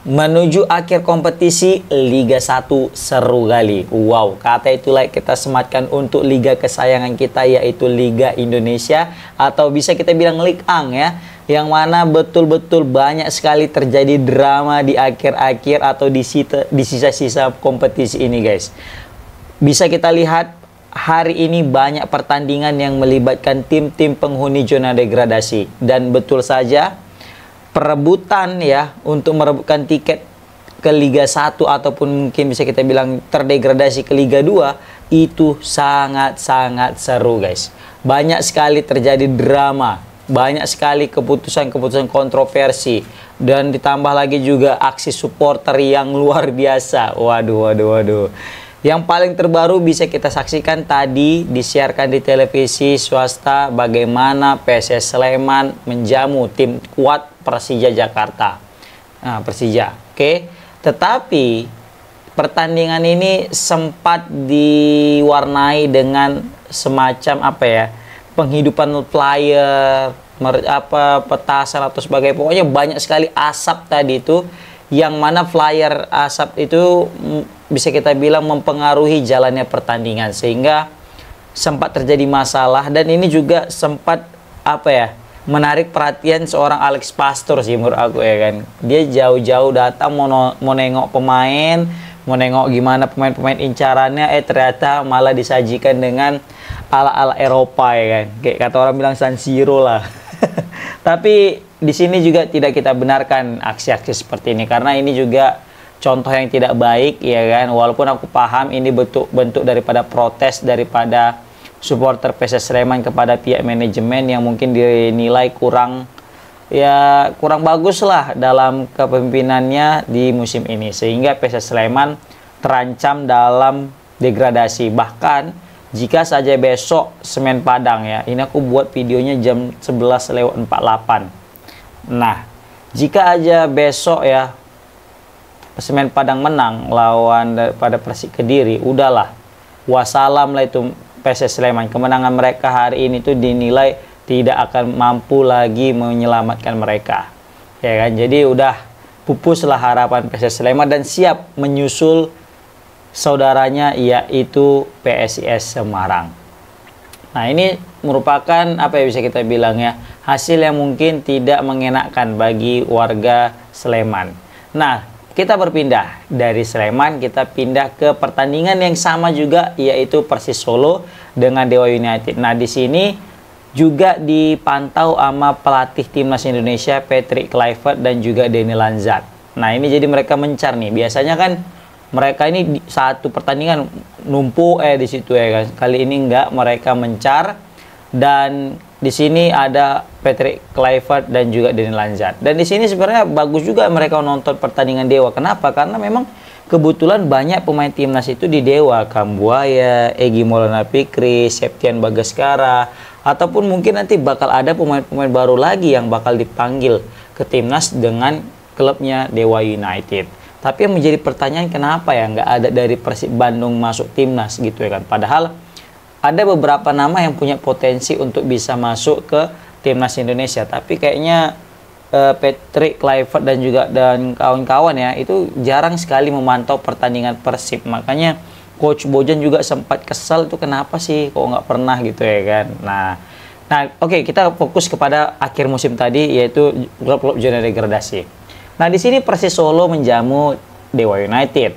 Menuju akhir kompetisi Liga 1 seru kali. Wow, kata itulah kita sematkan untuk liga kesayangan kita, yaitu Liga Indonesia, atau bisa kita bilang Ligue 1 ya. Yang mana betul-betul banyak sekali terjadi drama di akhir-akhir atau di sisa-sisa kompetisi ini, guys. Bisa kita lihat hari ini banyak pertandingan yang melibatkan tim-tim penghuni zona degradasi. Dan betul saja, perebutan ya untuk merebutkan tiket ke Liga 1 ataupun mungkin bisa kita bilang terdegradasi ke Liga 2 itu sangat-sangat seru, guys. Banyak sekali terjadi drama, banyak sekali keputusan-keputusan kontroversi, dan ditambah lagi juga aksi supporter yang luar biasa. Waduh. Yang paling terbaru bisa kita saksikan tadi disiarkan di televisi swasta bagaimana PSS Sleman menjamu tim kuat Persija Jakarta. Nah, Persija. Oke. Tetapi pertandingan ini sempat diwarnai dengan semacam penghidupan flyer, petasan atau sebagainya. Pokoknya banyak sekali asap tadi itu, yang mana flyer asap itu bisa kita bilang mempengaruhi jalannya pertandingan, sehingga sempat terjadi masalah. Dan ini juga sempat menarik perhatian seorang Alex Pastor sih menurut aku ya kan. Dia jauh-jauh datang mau nengok pemain, mau nengok gimana pemain-pemain incarannya, ternyata malah disajikan dengan ala-ala Eropa ya kan. Kayak kata orang bilang San Siro lah. Tapi di sini juga tidak kita benarkan aksi-aksi seperti ini, karena ini juga contoh yang tidak baik ya kan. Walaupun aku paham ini bentuk daripada protes daripada supporter PSS Sleman kepada pihak manajemen yang mungkin dinilai kurang bagus lah dalam kepemimpinannya di musim ini, sehingga PSS Sleman terancam dalam degradasi. Bahkan jika saja besok Semen Padang ya, ini aku buat videonya jam 11:48. Nah, jika aja besok ya Semen Padang menang lawan daripada Persik Kediri, udahlah, wassalam lah itu PSS Sleman. Kemenangan mereka hari ini tuh dinilai tidak akan mampu lagi menyelamatkan mereka, ya kan. Jadi udah pupuslah harapan PSS Sleman dan siap menyusul saudaranya, yaitu PSIS Semarang. Nah, ini merupakan bisa kita bilang ya, hasil yang mungkin tidak mengenakan bagi warga Sleman. Nah, kita berpindah dari Sleman, kita pindah ke pertandingan yang sama juga, yaitu Persis Solo dengan Dewa United. Nah, di sini juga dipantau sama pelatih timnas Indonesia Patrick Kluivert dan juga Denny Lanzat. Nah, ini jadi mereka mencar nih. Biasanya kan mereka ini satu pertandingan numpuk di situ ya kan. Kali ini enggak, mereka mencar, dan di sini ada Patrick Kluivert dan juga Denny Lanzat. Dan di sini sebenarnya bagus juga mereka nonton pertandingan Dewa. Kenapa? Karena memang kebetulan banyak pemain timnas itu di Dewa, Kambuaya, Egy Maulana Fikri, Septian Bagaskara, ataupun mungkin nanti bakal ada pemain-pemain baru lagi yang bakal dipanggil ke timnas dengan klubnya Dewa United. Tapi yang menjadi pertanyaan, kenapa ya nggak ada dari Persib Bandung masuk timnas gitu ya kan? Padahal ada beberapa nama yang punya potensi untuk bisa masuk ke timnas Indonesia, tapi kayaknya Patrick Kluivert dan kawan-kawan ya itu jarang sekali memantau pertandingan Persib. Makanya Coach Bojan juga sempat kesal itu, kenapa sih kok nggak pernah gitu ya kan? Nah oke, kita fokus kepada akhir musim tadi, yaitu klub-klub zona degradasi. Nah, di sini Persis Solo menjamu Dewa United.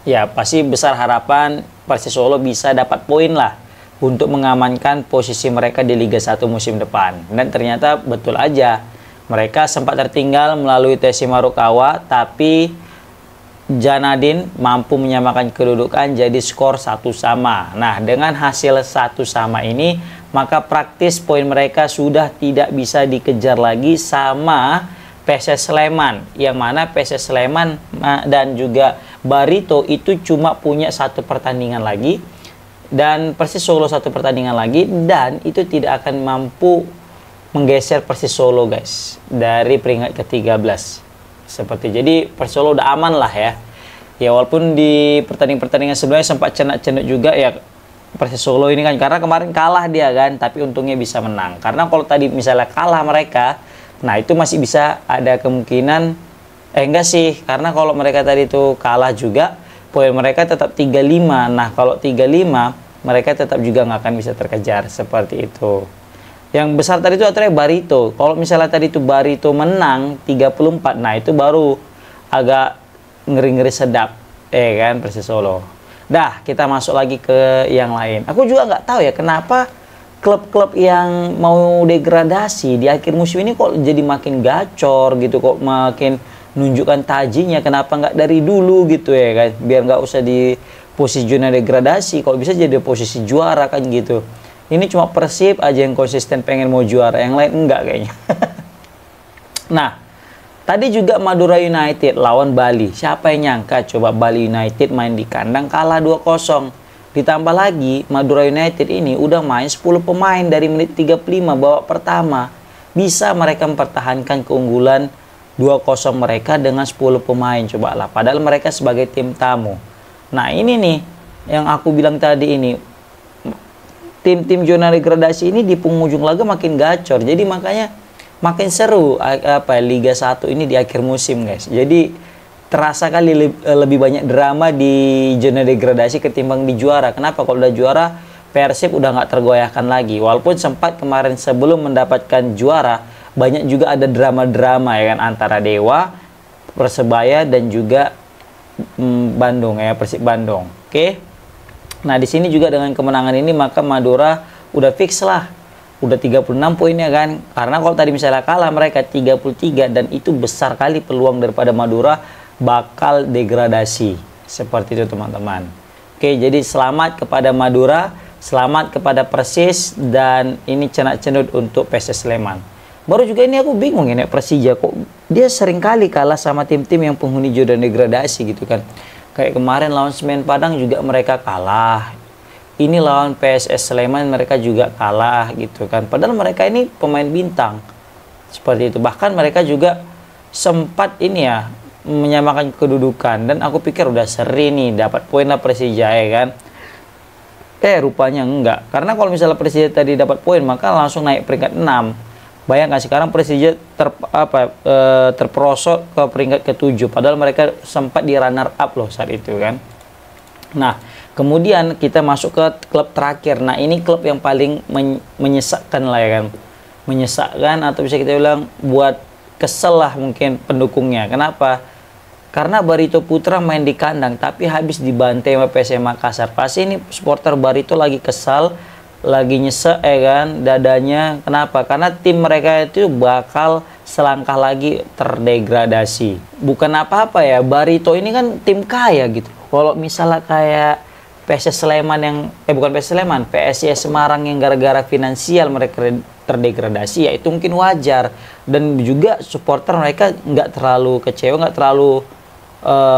Ya, pasti besar harapan Persis Solo bisa dapat poin lah untuk mengamankan posisi mereka di Liga 1 musim depan. Dan ternyata betul aja, mereka sempat tertinggal melalui TS Marukawa, tapi Janadin mampu menyamakan kedudukan jadi skor 1-1. Nah, dengan hasil 1-1 ini, maka praktis poin mereka sudah tidak bisa dikejar lagi sama PSS Sleman, yang mana PSS Sleman dan juga Barito itu cuma punya satu pertandingan lagi, dan Persis Solo satu pertandingan lagi, dan itu tidak akan mampu menggeser Persis Solo guys dari peringkat ke-13 seperti. Jadi Persis Solo udah aman lah ya. Ya walaupun di pertandingan sebelumnya sempat cenak-cenuk juga ya Persis Solo ini kan, karena kemarin kalah dia kan, tapi untungnya bisa menang. Karena kalau tadi misalnya kalah mereka, nah itu masih bisa ada kemungkinan Enggak sih, karena kalau mereka tadi itu kalah juga, poin mereka tetap 35. Nah, kalau 35, mereka tetap juga nggak akan bisa terkejar, seperti itu. Yang besar tadi itu aturannya Barito. Kalau misalnya tadi itu Barito menang 34, nah itu baru agak ngeri-ngeri sedap, kan, Persis Solo. Dah, kita masuk lagi ke yang lain. Aku juga nggak tahu ya kenapa klub-klub yang mau degradasi di akhir musim ini kok jadi makin gacor gitu, kok makin nunjukkan tajinya. Kenapa nggak dari dulu gitu ya kan, biar nggak usah di posisi zona degradasi, kalau bisa jadi posisi juara kan gitu. Ini cuma Persib aja yang konsisten pengen mau juara, yang lain enggak kayaknya. Nah, tadi juga Madura United lawan Bali. Siapa yang nyangka coba Bali United main di kandang kalah 2-0. Ditambah lagi Madura United ini udah main 10 pemain dari menit 35 babak pertama. Bisa mereka mempertahankan keunggulan 2-0 mereka dengan 10 pemain, cobalah. Padahal mereka sebagai tim tamu. Nah, ini nih yang aku bilang tadi ini. Tim-tim zona degradasi ini di penghujung laga makin gacor. Jadi makanya makin seru Liga 1 ini di akhir musim, guys. Jadi terasa kali lebih banyak drama di zona degradasi ketimbang di juara. Kenapa? Kalau udah juara, Persib udah nggak tergoyahkan lagi. Walaupun sempat kemarin sebelum mendapatkan juara, banyak juga ada drama-drama ya kan, antara Dewa, Persebaya dan juga Bandung ya, Persib Bandung. Oke. Nah, di sini juga dengan kemenangan ini maka Madura udah fix lah. Udah 36 poinnya kan. Karena kalau tadi misalnya kalah mereka 33, dan itu besar kali peluang daripada Madura bakal degradasi. Seperti itu teman-teman. Oke, jadi selamat kepada Madura, selamat kepada Persis, dan ini cenat-cenut untuk PSS Sleman. Baru juga ini aku bingung ini Persija kok dia sering kali kalah sama tim-tim yang penghuni zona degradasi gitu kan. Kayak kemarin lawan Semen Padang juga mereka kalah. Ini lawan PSS Sleman mereka juga kalah gitu kan. Padahal mereka ini pemain bintang. Seperti itu. Bahkan mereka juga sempat ini ya menyamakan kedudukan, dan aku pikir udah seri nih dapat poin lah Persija ya kan. Rupanya enggak. Karena kalau misalnya Persija tadi dapat poin maka langsung naik peringkat 6. Bayangkan sekarang Persija terperosok ke peringkat ke-7, padahal mereka sempat di runner up loh saat itu kan. Nah, kemudian kita masuk ke klub terakhir. Nah, ini klub yang paling menyesakkan lah ya kan. Menyesakkan atau bisa kita bilang buat kesel lah mungkin pendukungnya. Kenapa? Karena Barito Putra main di kandang tapi habis dibantai sama PSM Makassar. Pasti ini supporter Barito lagi kesal, lagi nyesek ya kan dadanya. Kenapa? Karena tim mereka itu bakal selangkah lagi terdegradasi. Bukan apa-apa ya, Barito ini kan tim kaya gitu. Kalau misalnya kayak PSS Sleman yang bukan PSS Sleman, PSIS Semarang yang gara-gara finansial mereka terdegradasi, ya itu mungkin wajar. Dan juga supporter mereka nggak terlalu kecewa, nggak terlalu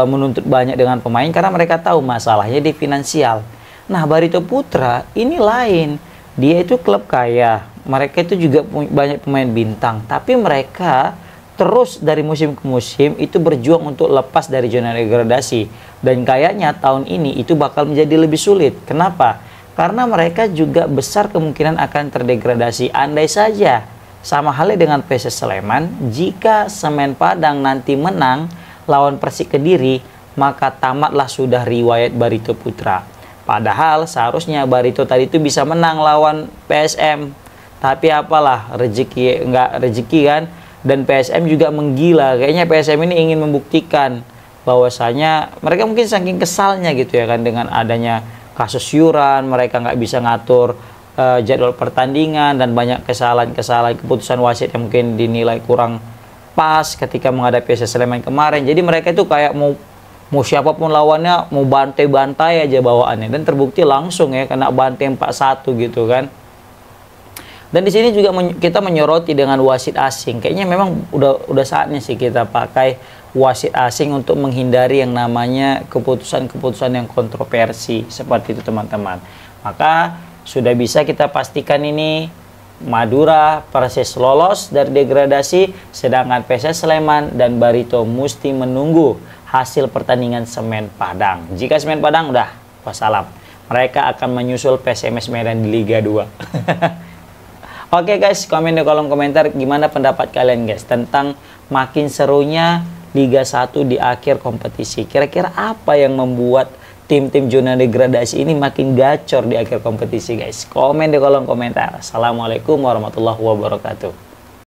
menuntut banyak dengan pemain karena mereka tahu masalahnya di finansial. Nah, Barito Putra ini lain. Dia itu klub kaya. Mereka itu juga banyak pemain bintang. Tapi mereka terus dari musim ke musim itu berjuang untuk lepas dari zona degradasi. Dan kayaknya tahun ini itu bakal menjadi lebih sulit. Kenapa? Karena mereka juga besar kemungkinan akan terdegradasi. Andai saja sama halnya dengan PSS Sleman, jika Semen Padang nanti menang lawan Persik Kediri, maka tamatlah sudah riwayat Barito Putra. Padahal seharusnya Barito tadi itu bisa menang lawan PSM. Tapi apalah, rezeki enggak rezeki kan. Dan PSM juga menggila. Kayaknya PSM ini ingin membuktikan bahwasanya mereka mungkin saking kesalnya gitu ya kan dengan adanya kasus iuran, mereka nggak bisa ngatur jadwal pertandingan, dan banyak kesalahan-kesalahan keputusan wasit yang mungkin dinilai kurang pas ketika menghadapi PSS Sleman kemarin. Jadi mereka itu kayak mau siapapun lawannya mau bantai-bantai aja bawaannya, dan terbukti langsung ya kena bantai 4-1 gitu kan. Dan di sini juga kita menyoroti dengan wasit asing. Kayaknya memang udah saatnya sih kita pakai wasit asing untuk menghindari yang namanya keputusan-keputusan yang kontroversi seperti itu teman-teman. Maka sudah bisa kita pastikan ini Madura Persis lolos dari degradasi, sedangkan PSS Sleman dan Barito mesti menunggu hasil pertandingan Semen Padang. Jika Semen Padang udah wassalam, mereka akan menyusul PSMS Medan di Liga 2. Oke guys, komen di kolom komentar gimana pendapat kalian guys tentang makin serunya Liga 1 di akhir kompetisi. Kira-kira apa yang membuat tim-tim zona degradasi ini makin gacor di akhir kompetisi, guys? Komen di kolom komentar. Assalamualaikum warahmatullahi wabarakatuh.